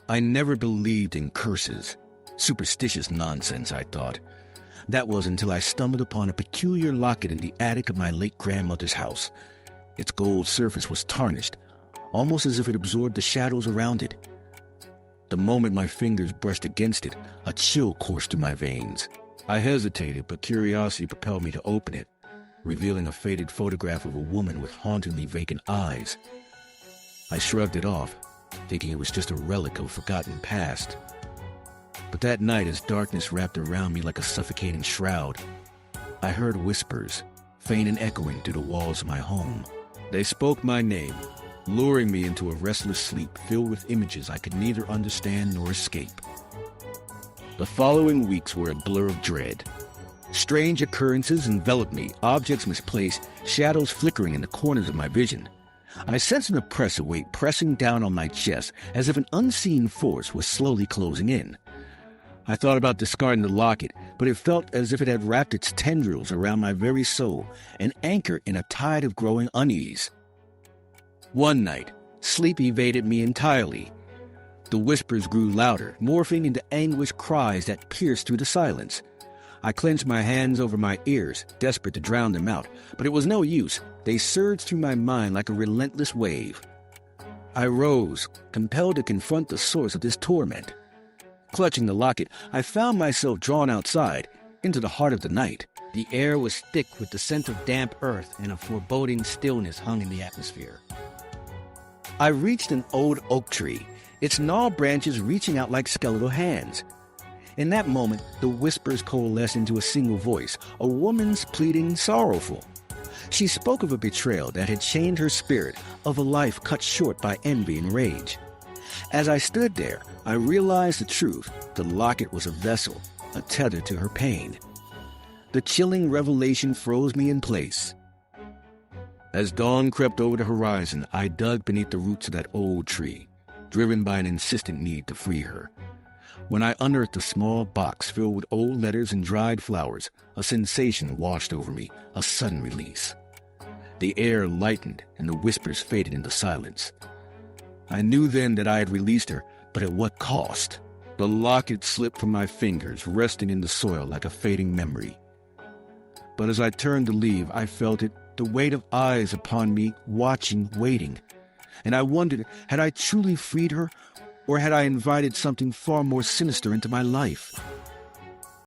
I never believed in curses. Superstitious nonsense, I thought. That was until I stumbled upon a peculiar locket in the attic of my late grandmother's house. Its gold surface was tarnished, almost as if it absorbed the shadows around it. The moment my fingers brushed against it, a chill coursed through my veins. I hesitated, but curiosity propelled me to open it, revealing a faded photograph of a woman with hauntingly vacant eyes. I shrugged it off, thinking it was just a relic of a forgotten past. But that night, as darkness wrapped around me like a suffocating shroud, I heard whispers, faint and echoing through the walls of my home. They spoke my name, luring me into a restless sleep filled with images I could neither understand nor escape. The following weeks were a blur of dread. Strange occurrences enveloped me, objects misplaced, shadows flickering in the corners of my vision. I sensed an oppressive weight pressing down on my chest as if an unseen force was slowly closing in. I thought about discarding the locket, but it felt as if it had wrapped its tendrils around my very soul, an anchor in a tide of growing unease. One night, sleep evaded me entirely. The whispers grew louder, morphing into anguished cries that pierced through the silence. I clenched my hands over my ears, desperate to drown them out, but it was no use. They surged through my mind like a relentless wave. I rose, compelled to confront the source of this torment. Clutching the locket, I found myself drawn outside, into the heart of the night. The air was thick with the scent of damp earth, and a foreboding stillness hung in the atmosphere. I reached an old oak tree, its gnarled branches reaching out like skeletal hands. In that moment, the whispers coalesced into a single voice, a woman's pleading, sorrowful. She spoke of a betrayal that had chained her spirit, of a life cut short by envy and rage. As I stood there, I realized the truth. The locket was a vessel, a tether to her pain. The chilling revelation froze me in place. As dawn crept over the horizon, I dug beneath the roots of that old tree, driven by an insistent need to free her. When I unearthed a small box filled with old letters and dried flowers, a sensation washed over me, a sudden release. The air lightened and the whispers faded into silence. I knew then that I had released her, but at what cost? The locket slipped from my fingers, resting in the soil like a fading memory. But as I turned to leave, I felt it, the weight of eyes upon me, watching, waiting. And I wondered, had I truly freed her, or had I invited something far more sinister into my life?